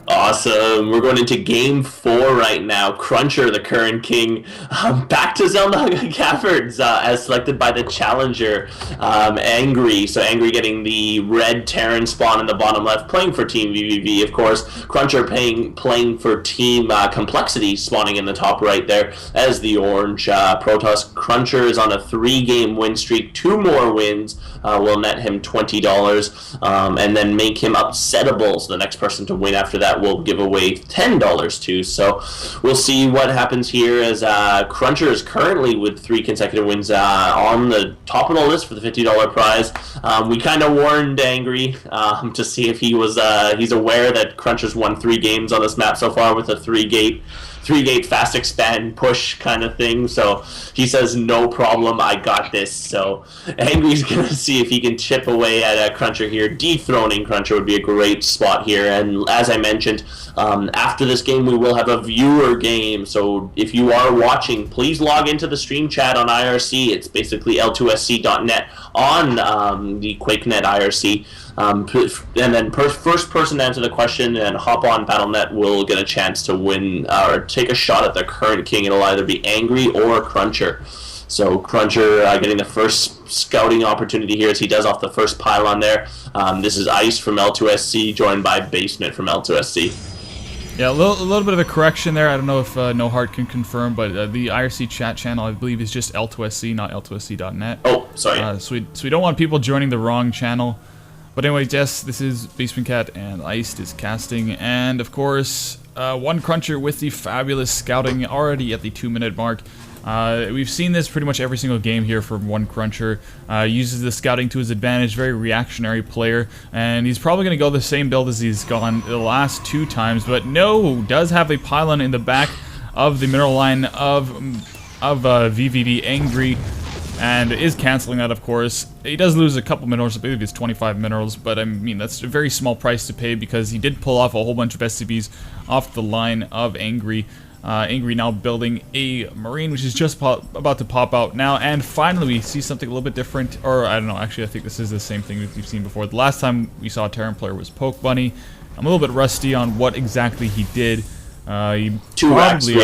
Awesome. We're going into game 4 right now. Cruncher, the current king, back to Zelnaga Caverns as selected by the challenger, Angry. So Angry getting the red Terran spawn in the bottom left, playing for Team vVv, of course. Cruncher playing for Team Complexity, spawning in the top right there as the orange Protoss. Cruncher is on a 3-game win streak. 2 more wins will net him $20 and then make him upsettable. So the next person to win after that will give away $10 to. So we'll see what happens here as Cruncher is currently with 3 consecutive wins on the top of the list for the $50 prize. We kind of warned Angry to see if he's aware that Cruncher's won 3 games on this map so far with a 3-gate fast expand push kind of thing. So he says, no problem, I got this. So Angry's going to see if he can chip away at Cruncher here. Dethroning Cruncher would be a great spot here. And as I mentioned, after this game we will have a viewer game. So if you are watching, please log into the stream chat on IRC. It's basically L2SC.net on the QuakeNet IRC. And then first person to answer the question and hop on BattleNet will get a chance to win or take a shot at the current king. It'll either be Angry or Cruncher. So Cruncher getting the first scouting opportunity here as he does off the first pylon there. This is Ice from L2SC joined by Basement from L2SC. Yeah, a little bit of a correction there. I don't know if No Heart can confirm, but the IRC chat channel, I believe, is just L2SC, not L2SC.net. Oh, sorry. So we don't want people joining the wrong channel. But anyways, yes, this is Basement Cat, and Iced is casting, and of course, one Cruncher with the fabulous scouting already at the 2-minute mark. We've seen this pretty much every single game here from one Cruncher. Uses the scouting to his advantage, very reactionary player, and he's probably going to go the same build as he's gone the last 2 times, but no, does have a pylon in the back of the mineral line of vVvNGry, and is canceling that, of course. He does lose a couple minerals, I believe it's 25 minerals, but I mean, that's a very small price to pay because he did pull off a whole bunch of SCVs off the line of Angry. Angry now building a Marine, which is just about to pop out now, and finally we see something a little bit different, or I don't know, actually I think this is the same thing that we've seen before. The last time we saw a Terran player was Poke Bunny. I'm a little bit rusty on what exactly he did. He probably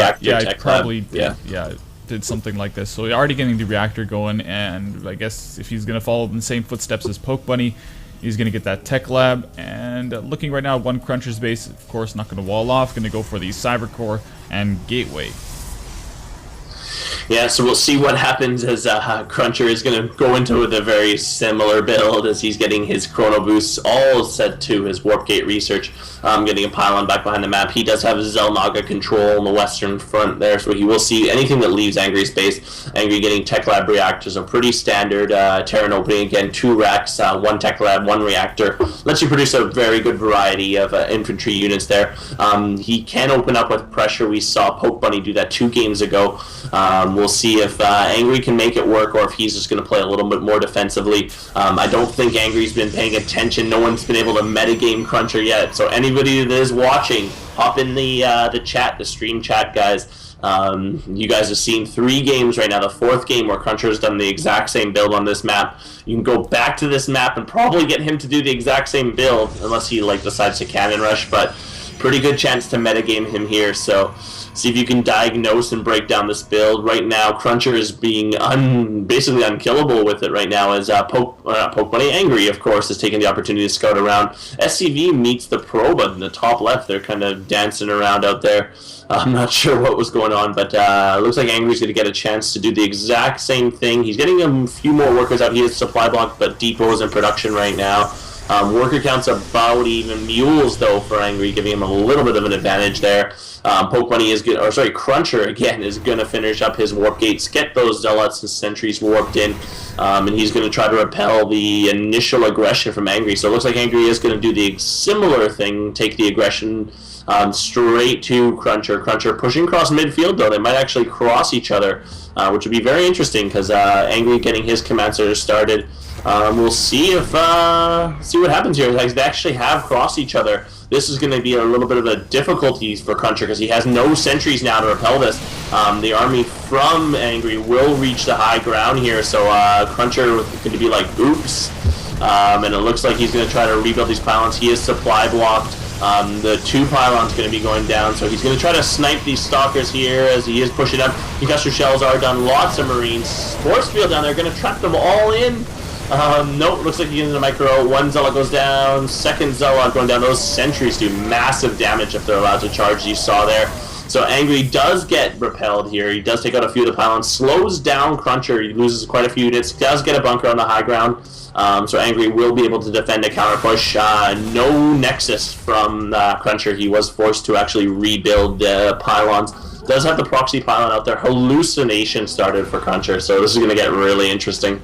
did something like this. So we're already getting the reactor going, and I guess if he's going to follow in the same footsteps as Poke Bunny, he's going to get that tech lab. And looking right now at one Cruncher's base, of course, not going to wall off, going to go for the Cyber Core and Gateway. Yeah, so we'll see what happens as Cruncher is going to go into with a very similar build as he's getting his Chrono Boosts all set to his Warp Gate research, getting a pylon back behind the map. He does have Zelnaga control on the western front there, so he will see anything that leaves Angry's base. Angry getting Tech Lab reactors, a pretty standard Terran opening. Again, 2 racks, 1 Tech Lab, 1 reactor. Lets you produce a very good variety of infantry units there. He can open up with pressure. We saw Poke Bunny do that 2 games ago. We'll see if Angry can make it work or if he's just going to play a little bit more defensively. I don't think Angry's been paying attention. No one's been able to metagame Cruncher yet. So anybody that is watching, hop in the chat, the stream chat, guys. You guys have seen 3 games right now. The 4th game where Cruncher has done the exact same build on this map. You can go back to this map and probably get him to do the exact same build unless he decides to cannon rush, but pretty good chance to metagame him here. So see if you can diagnose and break down this build. Right now, Cruncher is being basically unkillable with it right now as Poke Bunny Angry, of course, is taking the opportunity to scout around. SCV meets the Proba in the top left. They're kind of dancing around out there. I'm not sure what was going on, but looks like Angry's going to get a chance to do the exact same thing. He's getting a few more workers out. He has supply block, but Depot is in production right now. Worker count's about even. Mules, though, for Angry, giving him a little bit of an advantage there. Poke Bunny is good, or sorry, Cruncher again is going to finish up his warp gates, get those zealots and sentries warped in, and he's going to try to repel the initial aggression from Angry. So it looks like Angry is going to do the similar thing, take the aggression straight to Cruncher. Cruncher pushing across midfield, though. They might actually cross each other, which would be very interesting because Angry getting his command center started. We'll see if see what happens here. Like, they actually have crossed each other. This is going to be a little bit of a difficulty for Cruncher because he has no sentries now to repel this. The army from Angry will reach the high ground here, so Cruncher is going to be like, oops. And it looks like he's going to try to rebuild these pylons. He is supply blocked. The 2 pylons going to be going down, so he's going to try to snipe these stalkers here as he is pushing up. Concussor shells are done. Lots of marines. Force field down there, going to trap them all in. Nope, looks like he gets into micro. 1 zealot goes down. 2nd zealot going down. Those sentries do massive damage if they're allowed to charge. You saw there. So Angry does get repelled here. He does take out a few of the pylons. Slows down Cruncher. He loses quite a few units. Does get a bunker on the high ground. So Angry will be able to defend a counter push. No nexus from Cruncher. He was forced to actually rebuild the pylons. Does have the proxy pylon out there. Hallucination started for Cruncher. So this is going to get really interesting.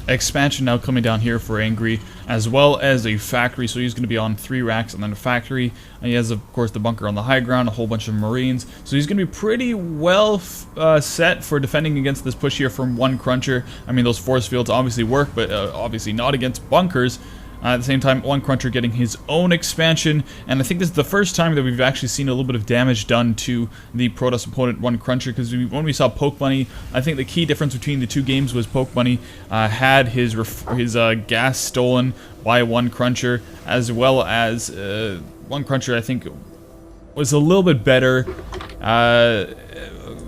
Expansion now coming down here for Angry, as well as a factory, so he's going to be on 3 racks and then a factory. And he has, of course, the bunker on the high ground, a whole bunch of marines. So he's going to be pretty well set for defending against this push here from one Cruncher. I mean, those force fields obviously work, but obviously not against bunkers. At the same time, one Cruncher getting his own expansion, and I think this is the first time that we've actually seen a little bit of damage done to the Protoss opponent, one Cruncher, because when we saw Poke Bunny, I think the key difference between the 2 games was Poke Bunny had his gas stolen by one Cruncher, as well as one Cruncher, I think, was a little bit better.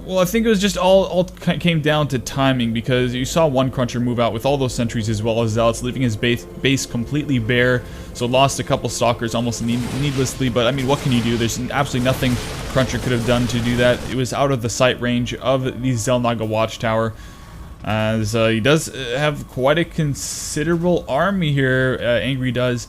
Well, I think it was just all came down to timing, because you saw one Cruncher move out with all those sentries as well as zealots, leaving his base completely bare. So lost a couple stalkers almost needlessly, but I mean, what can you do? There's absolutely nothing Cruncher could have done to do that. It was out of the sight range of the Xel'Naga Watchtower. As he does have quite a considerable army here, Angry does.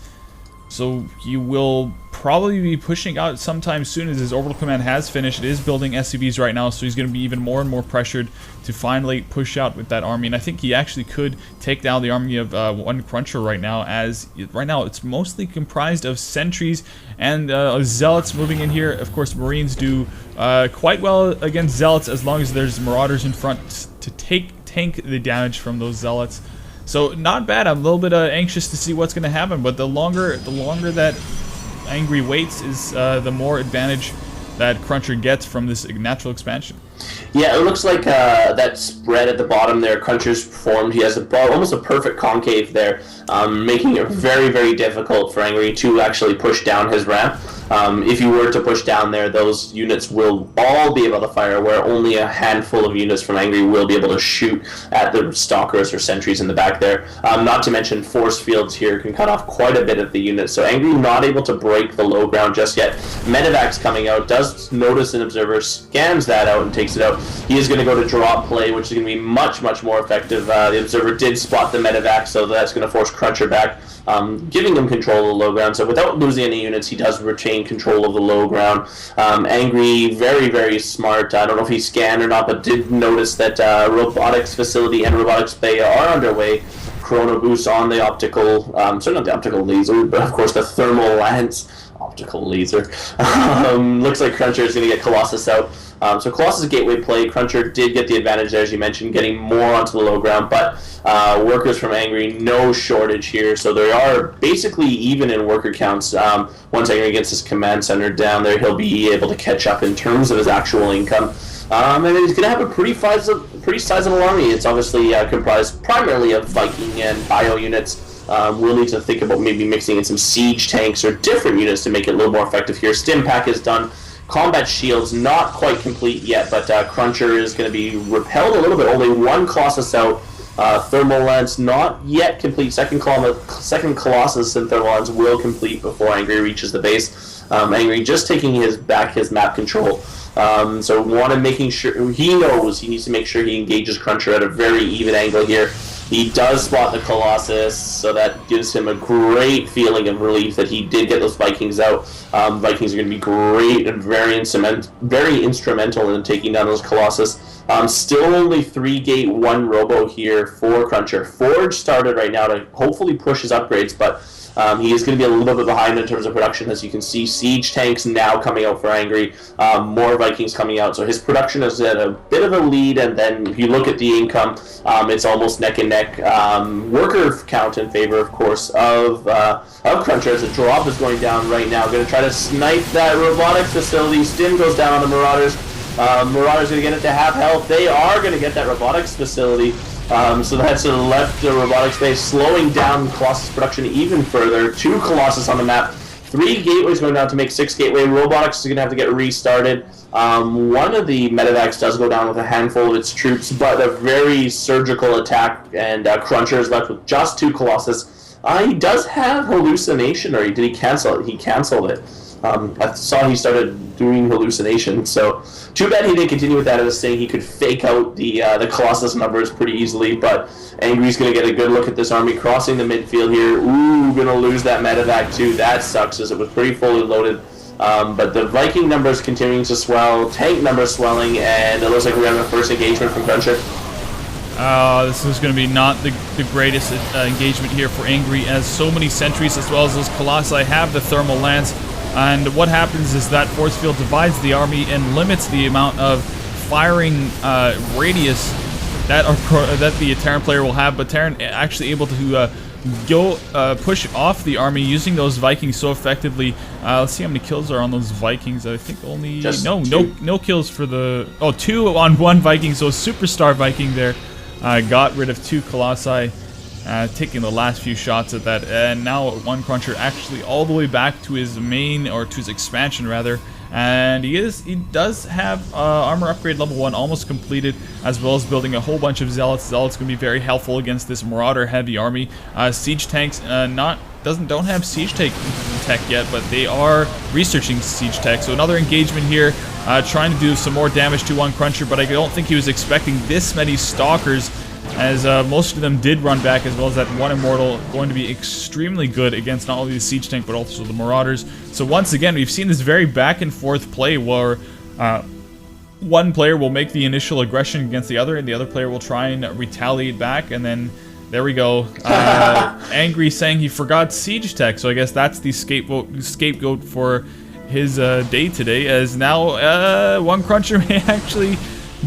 So he will probably be pushing out sometime soon, as his orbital command has finished. It is building SCVs right now, so he's going to be even more and more pressured to finally push out with that army. And I think he actually could take down the army of one Cruncher right now, as right now it's mostly comprised of sentries and zealots moving in here. Of course, Marines do quite well against zealots as long as there's marauders in front to tank the damage from those zealots. So not bad. I'm a little bit anxious to see what's going to happen, but the longer that Angry waits is the more advantage that Cruncher gets from this natural expansion. Yeah, it looks like that spread at the bottom there, Cruncher's formed. He has almost a perfect concave there, making it very, very difficult for Angry to actually push down his ramp. If you were to push down there, those units will all be able to fire, where only a handful of units from Angry will be able to shoot at the stalkers or sentries in the back there. Not to mention force fields here can cut off quite a bit of the units, so Angry not able to break the low ground just yet. Medevac's coming out, does notice an observer, scans that out and takes it out. He is going to go to drop play, which is going to be much, much more effective. The observer did spot the medevac, so that's going to force Cruncher back, giving him control of the low ground. So without losing any units, he does retain control of the low ground. Angry, very, very smart. I don't know if he scanned or not, but did notice that robotics facility and robotics bay are underway. Chrono boost on the optical, certainly not the optical laser, but of course the thermal lance. Optical laser. Looks like Cruncher is going to get Colossus out. So Colossus gateway play. Cruncher did get the advantage there, as you mentioned, getting more onto the low ground, but workers from Angry, no shortage here. So they are basically even in worker counts. Once Angry gets his command center down there, he'll be able to catch up in terms of his actual income. And he's going to have a pretty sizable army. It's obviously comprised primarily of Viking and bio units. We'll need to think about maybe mixing in some siege tanks or different units to make it a little more effective here. Stim pack is done. Combat shields not quite complete yet, but Cruncher is going to be repelled a little bit. Only one Colossus out. Thermal lens not yet complete. Second Colossus and thermal lens will complete before Angry reaches the base. Angry just taking his map control. So making sure he knows he needs to make sure he engages Cruncher at a very even angle here. He does spot the Colossus, so that gives him a great feeling of relief that he did get those Vikings out. Vikings are going to be great and very instrumental in taking down those Colossus. Still only 3-gate, 1 robo here for Cruncher. Forge started right now to hopefully push his upgrades, but he is going to be a little bit behind in terms of production. As you can see, siege tanks now coming out for Angry, more Vikings coming out, so his production is at a bit of a lead. And then if you look at the income, it's almost neck and neck. Worker count in favor, of course, of Cruncher, as the drop is going down right now. Going to try to snipe that robotics facility. Stim goes down on the Marauders. Marauders going to get it to half health. They are going to get that robotics facility. So that's left the robotics base, slowing down Colossus production even further. 2 Colossus on the map. 3 gateways going down to make 6 gateway. Robotics is going to have to get restarted. One of the medevacs does go down with a handful of its troops, but a very surgical attack, and Cruncher is left with just 2 Colossus. He does have hallucination, or did he cancel it? He canceled it. I saw he started doing hallucination, so too bad he didn't continue with that. I was saying he could fake out the Colossus numbers pretty easily, but Angry's going to get a good look at this army crossing the midfield here. Ooh, going to lose that medevac too. That sucks, as it was pretty fully loaded. But the Viking numbers continuing to swell, tank numbers swelling, and it looks like we're having a first engagement from Cruncher. This is going to be not the greatest engagement here for Angry, as so many sentries as well as those Colossi have the thermal lance. And what happens is that force field divides the army and limits the amount of firing radius that the Terran player will have. But Terran actually able to push off the army using those Vikings so effectively. Let's see how many kills are on those Vikings. I think only no kills for the 2 on 1 Viking. So Superstar Viking there got rid of 2 Colossi. Taking the last few shots at that, and now coLCrunCher actually all the way back to his main, or to his expansion rather, and he does have armor upgrade level 1 almost completed, as well as building a whole bunch of zealots. Zealots going to be very helpful against this marauder heavy army. Siege tanks don't have siege tank tech yet, but they are researching siege tech. So another engagement here, trying to do some more damage to coLCrunCher, but I don't think he was expecting this many stalkers, as most of them did run back, as well as that 1 Immortal going to be extremely good against not only the siege tank but also the Marauders. So once again, we've seen this very back and forth play where one player will make the initial aggression against the other, and the other player will try and retaliate back, and then there we go. Angry saying he forgot siege tech, so I guess that's the scapegoat for his day today, as now coLCrunCher may actually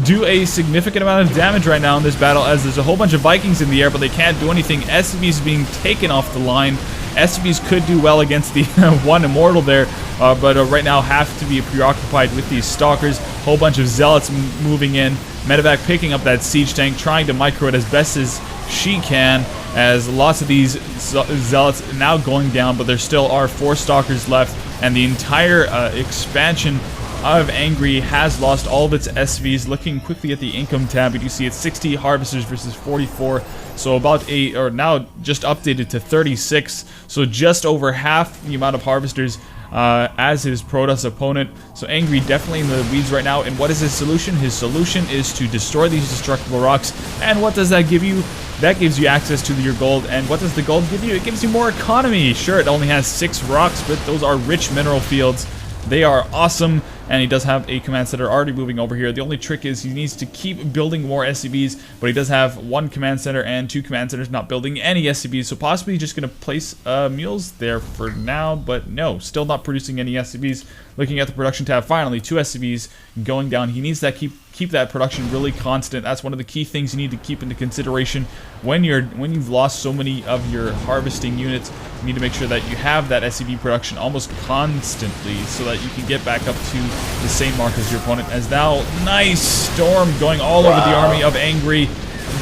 do a significant amount of damage right now in this battle, as there's a whole bunch of Vikings in the air, but they can't do anything. SCVs being taken off the line. SCVs could do well against the 1 Immortal there, but right now have to be preoccupied with these Stalkers. Whole bunch of Zealots moving in. Medevac picking up that siege tank, trying to micro it as best as she can, as lots of these Zealots now going down, but there still are 4 Stalkers left, and the entire expansion of Angry has lost all of its SVs. Looking quickly at the income tab, you do see it's 60 harvesters versus 44, so about now just updated to 36, so just over half the amount of harvesters as his Protoss opponent. So Angry definitely in the weeds right now. And what is his solution? His solution is to destroy these destructible rocks. And what does that give you? That gives you access to your gold. And what does the gold give you? It gives you more economy. Sure, it only has 6 rocks, but those are rich mineral fields. They are awesome, and he does have a command center already moving over here. The only trick is he needs to keep building more SCBs, but he does have 1 command center and 2 command centers not building any SCBs, so possibly just going to place mules there for now, but no, still not producing any SCBs. Looking at the production tab, finally 2 SCBs going down. He needs that keep that production really constant. That's one of the key things you need to keep into consideration when you've lost so many of your harvesting units. You need to make sure that you have that SCB production almost constantly, so that you can get back up to the same mark as your opponent. As now, nice storm going all over the army of Angry.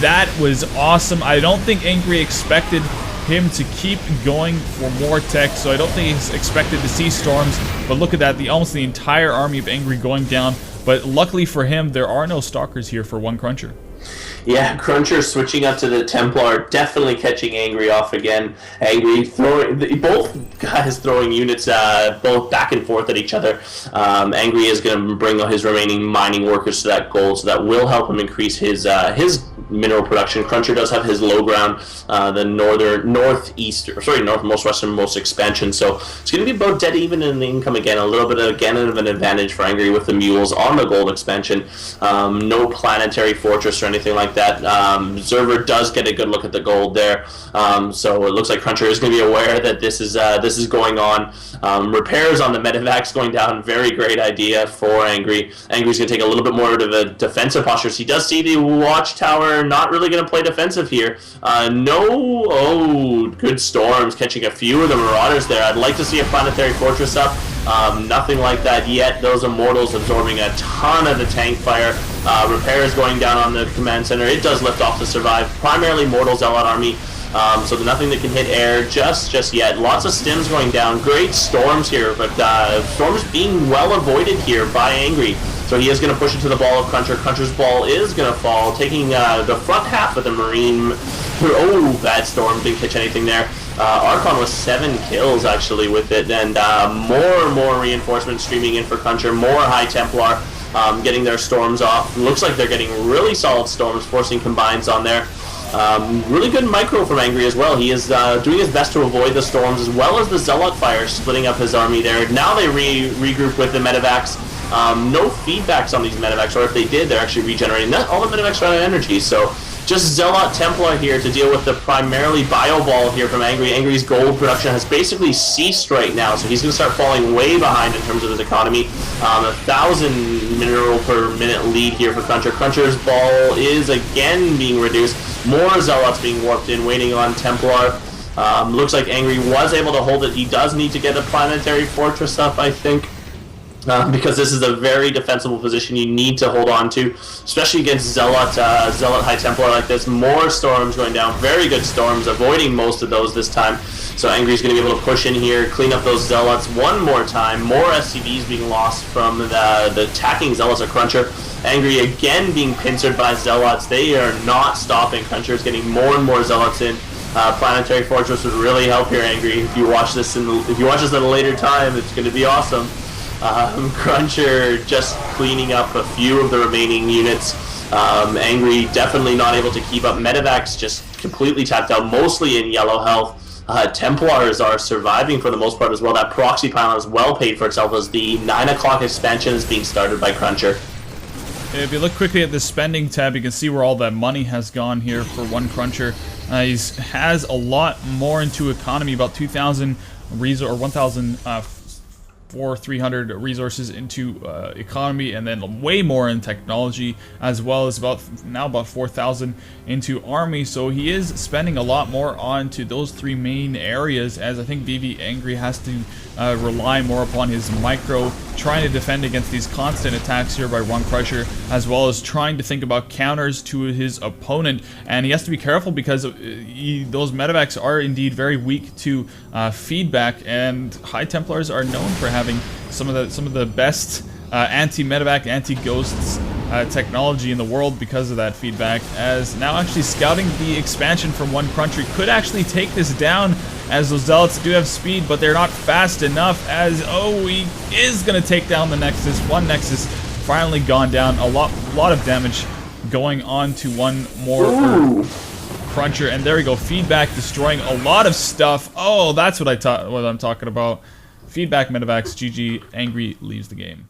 That was awesome. I don't think Angry expected him to keep going for more tech, so I don't think he's expected to see storms. But look at that, almost the entire army of Angry going down. But luckily for him, there are no Stalkers here for coLCrunCher. Yeah, Cruncher switching up to the Templar, definitely catching Angry off again. Angry both guys throwing units both back and forth at each other. Angry is going to bring his remaining mining workers to that gold, so that will help him increase his mineral production. Cruncher does have his low ground, the northmost westernmost expansion, so it's going to be about dead even in the income again. A little bit of an advantage for Angry with the mules on the gold expansion. No planetary fortress or anything like that. Observer does get a good look at the gold there, so it looks like Cruncher is going to be aware that this is going on. Repairs on the medevacs going down, very great idea for Angry. Angry's going to take a little bit more of a defensive posture. So he does see the watchtower, not really going to play defensive here. Good storms, catching a few of the marauders there. I'd like to see a planetary fortress up. Nothing like that yet. Those Immortals absorbing a ton of the tank fire. Repairs going down on the command center. It does lift off to survive. Primarily Mortal Zealot army. So nothing that can hit air just yet. Lots of stims going down. Great storms here, but storms being well avoided here by Angry. So he is going to push it to the ball of Cruncher. Cruncher's ball is going to fall, taking the front half of the Marine. Oh, bad storm. Didn't catch anything there. Archon with 7 kills actually with it, and more reinforcements streaming in for Cruncher. More High Templar getting their storms off. Looks like they're getting really solid storms, forcing combines on there. Really good micro from Angry as well. He is doing his best to avoid the storms, as well as the Zealot fire, splitting up his army there. Now they regroup with the medevacs. No feedbacks on these medevacs, or if they did, they're actually regenerating. All the medevacs are out of energy, so just Zealot Templar here to deal with the primarily bio ball here from Angry. Angry's gold production has basically ceased right now, so he's going to start falling way behind in terms of his economy. 1,000 mineral per minute lead here for Cruncher. Cruncher's ball is again being reduced. More Zealots being warped in, waiting on Templar. Looks like Angry was able to hold it. He does need to get a planetary fortress up, I think. Because this is a very defensible position you need to hold on to, especially against Zealot High Templar like this. More storms going down, very good storms, avoiding most of those this time. So Angry's going to be able to push in here, clean up those Zealots one more time. More SCVs being lost from the attacking Zealots of Cruncher. Angry again being pincered by Zealots. They are not stopping. Cruncher is getting more and more Zealots in. Planetary Fortress would really help here, Angry. If you watch this at a later time, it's going to be awesome. Cruncher just cleaning up a few of the remaining units. Angry definitely not able to keep up. Medevacs just completely tapped out, mostly in yellow health. Templars are surviving for the most part as well. That proxy pylon is well paid for itself as the 9 o'clock expansion is being started by Cruncher. If you look quickly at the spending tab, you can see where all that money has gone here for one Cruncher. He has a lot more into economy, about 2,000 or 1,300 resources into economy, and then way more in technology, as well as about 4,000 into army. So he is spending a lot more onto those 3 main areas, as I think vVvNGry has to rely more upon his micro, trying to defend against these constant attacks here by one Cruncher, as well as trying to think about counters to his opponent. And he has to be careful because those medevacs are indeed very weak to feedback, and High Templars are known for having some of the best anti-medevac, anti-ghosts technology in the world because of that feedback. As now actually scouting the expansion from one Cruncher could actually take this down, as those Zealots do have speed, but they're not fast enough. As he is going to take down the Nexus. One Nexus finally gone down. A lot of damage going on to one more Cruncher, and there we go. Feedback destroying a lot of stuff. Oh, that's what I'm talking about. Feedback medevacs. GG. Angry leaves the game.